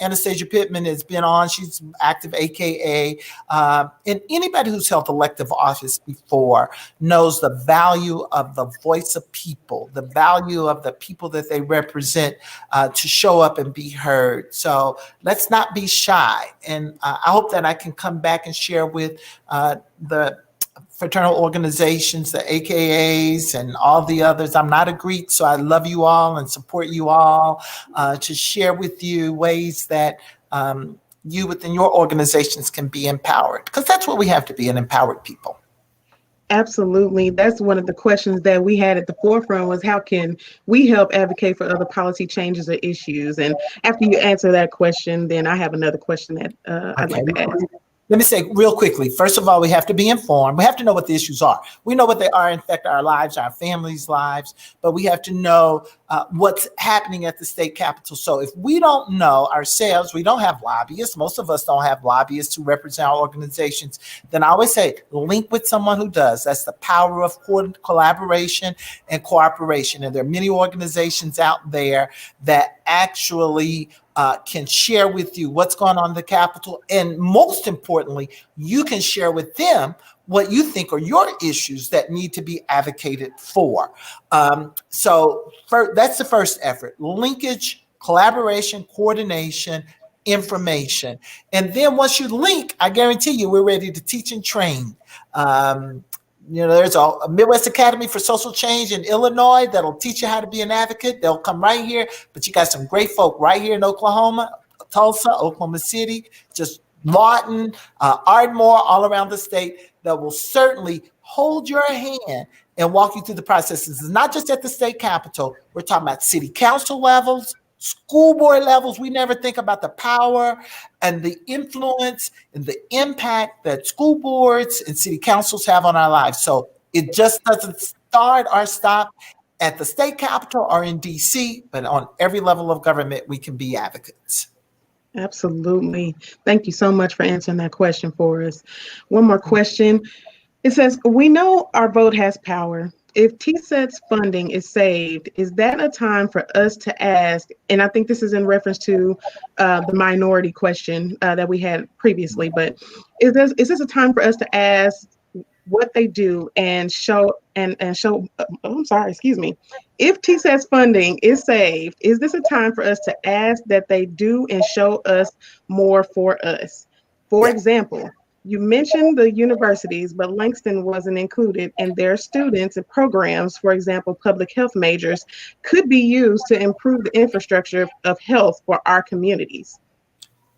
Anastasia Pittman has been on. She's active AKA. And anybody who's held elective office before knows the value of the voice of people, the value of the people that they represent to show up and be heard. So let's not be shy. And I hope that I can come back and share with the fraternal organizations, the AKAs, and all the others. I'm not a Greek, so I love you all and support you all to share with you ways that you within your organizations can be empowered, because that's what we have to be, an empowered people. Absolutely. That's one of the questions that we had at the forefront, was how can we help advocate for other policy changes or issues? And after you answer that question, then I have another question that I'd like to ask. Let me say real quickly, first of all, we have to be informed. We have to know what the issues are. We know what they are, affect our lives, our families' lives, but we have to know what's happening at the state capitol. So if we don't know ourselves, we don't have lobbyists. Most of us don't have lobbyists who represent our organizations. Then I always say, link with someone who does. That's the power of collaboration and cooperation. And there are many organizations out there that actually can share with you what's going on in the Capitol. And most importantly, you can share with them what you think are your issues that need to be advocated for. So that's the first effort: linkage, collaboration, coordination, information. And then once you link, I guarantee you we're ready to teach and train. There's a Midwest Academy for Social Change in Illinois that'll teach you how to be an advocate. They'll come right here, but you got some great folk right here in Oklahoma, Tulsa, Oklahoma City, just Lawton, Ardmore, all around the state that will certainly hold your hand and walk you through the processes. It's not just at the state capitol. We're talking about city council levels, school board levels. We never think about the power and the influence and the impact that school boards and city councils have on our lives. So it just doesn't start or stop at the state capitol or in DC, but on every level of government, we can be advocates. Absolutely. Thank you so much for answering that question for us. One more question. It says, we know our vote has power. If TSET's funding is saved, is that a time for us to ask, and I think this is in reference to the minority question that we had previously, but is this a time for us to ask what they do and show, I'm sorry, excuse me. If TSET's funding is saved, is this a time for us to ask that they do and show us more for us? For example, you mentioned the universities, but Langston wasn't included, and their students and programs, for example, public health majors, could be used to improve the infrastructure of health for our communities.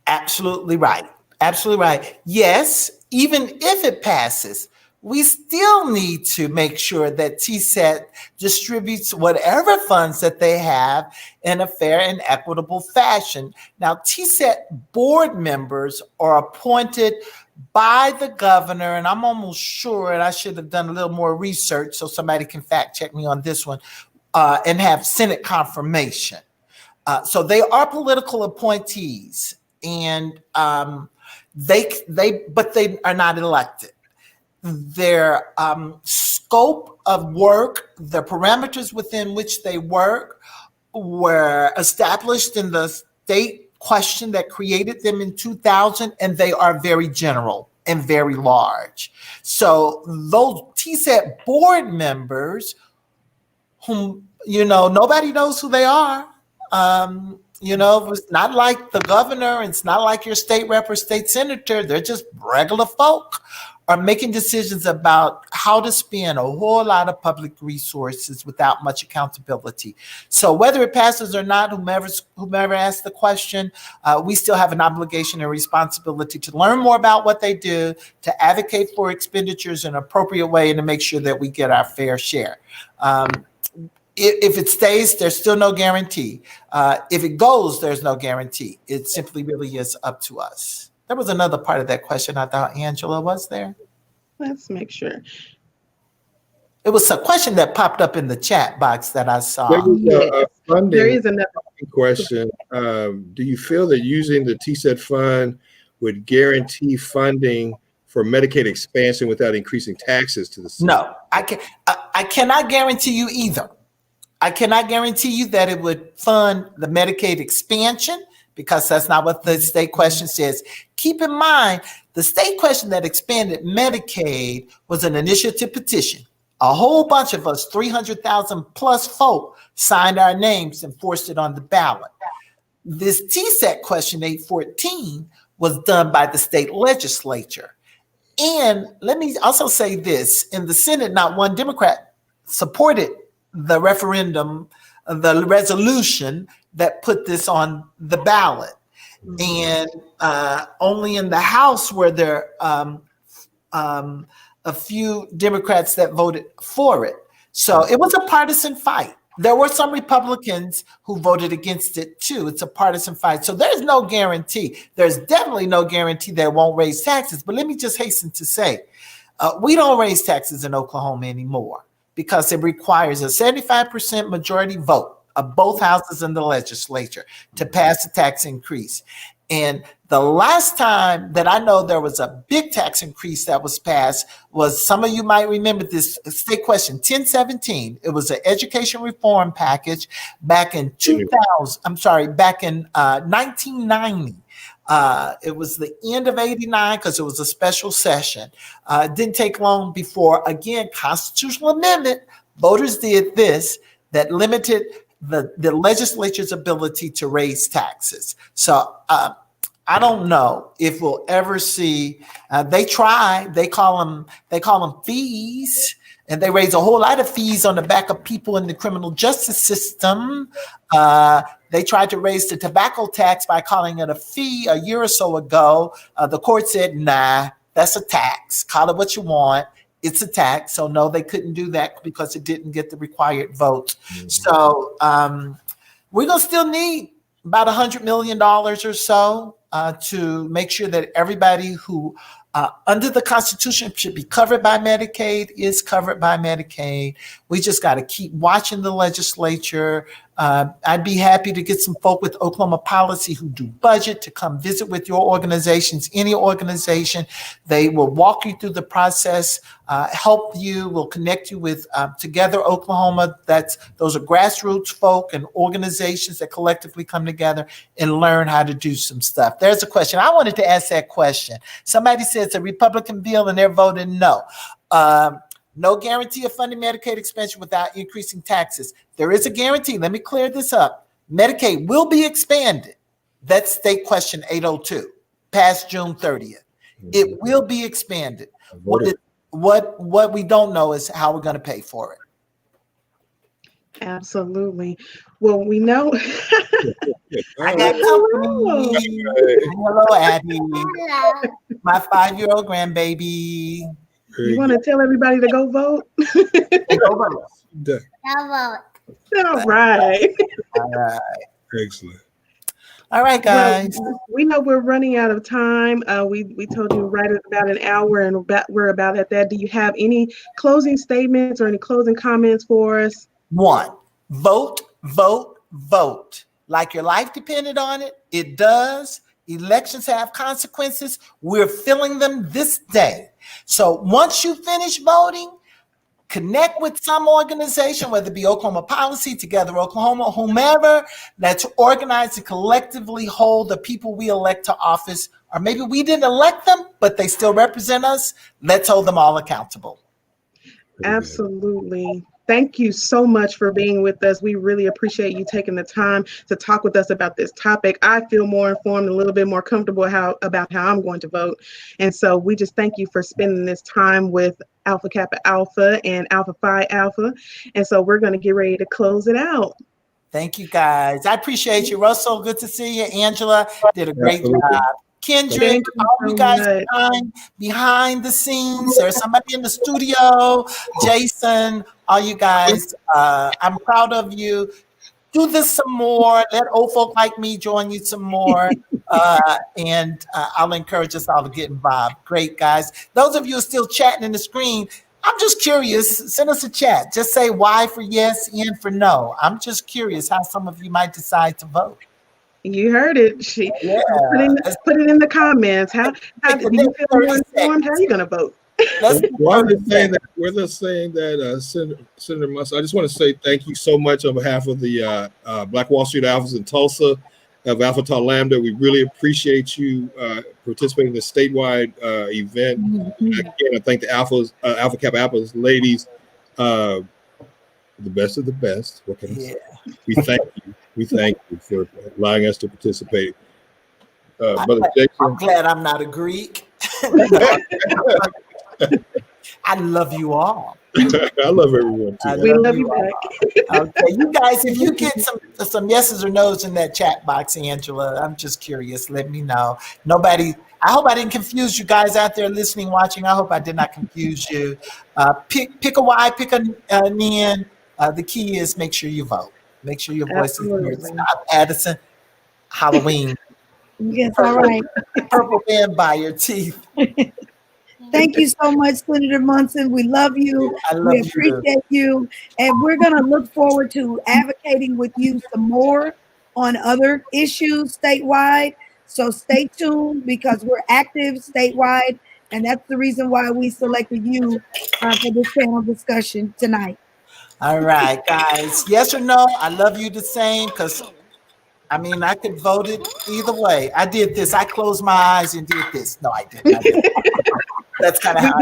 Absolutely right. Absolutely right. Yes, even if it passes, we still need to make sure that TSET distributes whatever funds that they have in a fair and equitable fashion. Now, TSET board members are appointed by the governor, and I'm almost sure, and I should have done a little more research so somebody can fact check me on this one, and have Senate confirmation. So they are political appointees, and they are not elected. Their scope of work, the parameters within which they work were established in the state question that created them in 2000, and they are very general and very large. So those TSET board members, whom, nobody knows who they are. It's not like the governor, it's not like your state rep or state senator. They're just regular folk are making decisions about how to spend a whole lot of public resources without much accountability. So whether it passes or not, whomever asked the question, we still have an obligation and responsibility to learn more about what they do, to advocate for expenditures in an appropriate way, and to make sure that we get our fair share. If it stays, there's still no guarantee. If it goes, there's no guarantee. It simply really is up to us. There was another part of that question I thought Angela was there. Let's make sure. It was a question that popped up in the chat box that I saw. There was a funding There is another question. Do you feel that using the TSET fund would guarantee funding for Medicaid expansion without increasing taxes to the system? No, I cannot guarantee you either. I cannot guarantee you that it would fund the Medicaid expansion, because that's not what the state question says. Keep in mind, the state question that expanded Medicaid was an initiative petition. A whole bunch of us, 300,000 plus folk, signed our names and forced it on the ballot. This TSET question 814 was done by the state legislature. And let me also say this, in the Senate, not one Democrat supported the referendum, the resolution that put this on the ballot. And only in the House were there a few Democrats that voted for it. So it was a partisan fight. There were some Republicans who voted against it too. It's a partisan fight. So there's no guarantee. There's definitely no guarantee that it won't raise taxes. But let me just hasten to say, we don't raise taxes in Oklahoma anymore because it requires a 75% majority vote of both houses in the legislature to pass a tax increase. And the last time that I know there was a big tax increase that was passed was, some of you might remember this state question 1017. It was an education reform package back in 1990. It was the end of 89 because it was a special session. It didn't take long before, again, constitutional amendment, voters did this that limited the legislature's ability to raise taxes. So I don't know if we'll ever see. They try. They call them fees, and they raise a whole lot of fees on the back of people in the criminal justice system. They tried to raise the tobacco tax by calling it a fee a year or so ago. The court said, "Nah, that's a tax. Call it what you want." it's a tax. So no, they couldn't do that because it didn't get the required votes. So we're going to still need about $100 million or so to make sure that everybody who under the Constitution should be covered by Medicaid is covered by Medicaid. We just got to keep watching the legislature. I'd be happy to get some folk with Oklahoma Policy who do budget to come visit with your organizations, any organization. They will walk you through the process, help you, will connect you with Together Oklahoma. Those are grassroots folk and organizations that collectively come together and learn how to do some stuff. There's a question. I wanted to ask that question. Somebody said it's a Republican bill and they're voting no. No guarantee of funding Medicaid expansion without increasing taxes. There is a guarantee. Let me clear this up. Medicaid will be expanded. That's state question 802, past June 30th. It will be expanded. What we don't know is how we're going to pay for it. Absolutely. Well, we know. I got company. Hello, Abby. My 5-year-old grandbaby. You want to tell everybody to go vote? Go vote. All right. All right. Excellent. All right, guys. Well, we know we're running out of time. We told you right at about an hour, and we're about at that. Do you have any closing statements or any closing comments for us? One, vote, vote, vote. Like your life depended on it. It does. Elections have consequences. We're filling them this day. So once you finish voting, connect with some organization, whether it be Oklahoma Policy, Together Oklahoma, whomever, that's organized to collectively hold the people we elect to office. Or maybe we didn't elect them, but they still represent us. Let's hold them all accountable. Absolutely. Thank you so much for being with us. We really appreciate you taking the time to talk with us about this topic. I feel more informed, a little bit more comfortable about how I'm going to vote. And so we just thank you for spending this time with Alpha Kappa Alpha and Alpha Phi Alpha. And so we're going to get ready to close it out. Thank you, guys. I appreciate you. Russell, good to see you. Angela did a great job. Kendrick, all you guys behind the scenes. There's somebody in the studio. Jason, all you guys. I'm proud of you. Do this some more. Let old folk like me join you some more. And I'll encourage us all to get involved. Great, guys. Those of you who are still chatting in the screen, I'm just curious. Send us a chat. Just say Y for yes, N for no. I'm just curious how some of you might decide to vote. You heard it. Put it in the comments. How do you feel more informed? How are you going to vote? We're just saying that Senator Monson, I just want to say thank you so much on behalf of the Black Wall Street Alphas in Tulsa, of Alpha Tau Lambda. We really appreciate you participating in this statewide event. Again, I thank the Alpha Kappa Alphas ladies, the best of the best. What can I say? We thank you. We thank you for allowing us to participate. Brother Jason, I'm glad I'm not a Greek. I love you all. I love everyone too. We love you back. Okay, you guys, if you get some yeses or nos in that chat box, Angela, I'm just curious. Let me know. I hope I didn't confuse you guys out there listening, watching. I hope I did not confuse you. Pick a Y, pick a N. The key is make sure you vote. Make sure your voice is heard. Stop Addison. Halloween. Yes, all right. Purple band by your teeth. Thank you so much, Senator Monson. We love you. We appreciate you. And we're going to look forward to advocating with you some more on other issues statewide. So stay tuned because we're active statewide. And that's the reason why we selected you for this panel discussion tonight. All right, guys. Yes or no? I love you the same because, I could vote it either way. I did this. I closed my eyes and did this. No, I didn't. That's kind of how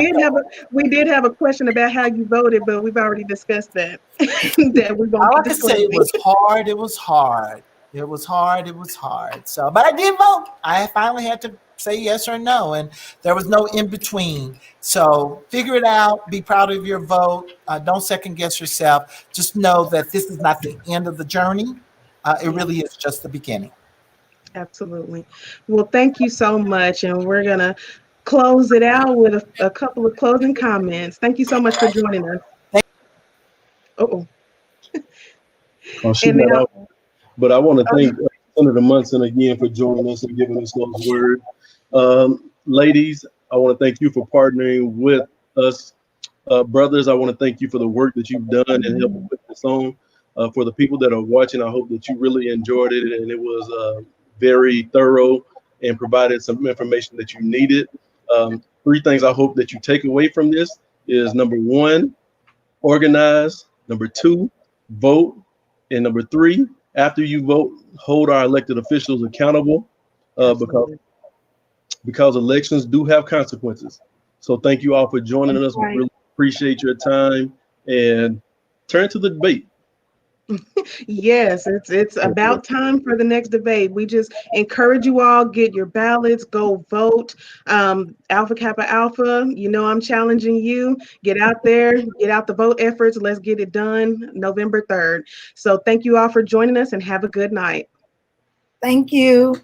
we did have a question about how you voted, but we've already discussed that. All I can say was hard. It was hard. So, but I did vote. I finally had to say yes or no, and there was no in between. So figure it out. Be proud of your vote. Don't second guess yourself. Just know that this is not the end of the journey. It really is just the beginning. Absolutely. Well, thank you so much, and we're gonna close it out with a couple of closing comments. Thank you so much for joining us. Oh, Oh, she and got now, out. But I want to thank Senator Monson again for joining us and giving us those words. Ladies, I want to thank you for partnering with us. Brothers, I want to thank you for the work that you've done and helping put this on. For the people that are watching, I hope that you really enjoyed it and it was very thorough and provided some information that you needed. Three things I hope that you take away from this is number one, organize. Number two, vote. And number three, after you vote, hold our elected officials accountable because elections do have consequences. So thank you all for joining us. We Right. really appreciate your time and turn to the debate. yes, it's about time for the next debate. We just encourage you all, get your ballots, go vote. Alpha Kappa Alpha, you know I'm challenging you. Get out there, get out the vote efforts. Let's get it done November 3rd. So thank you all for joining us and have a good night. Thank you.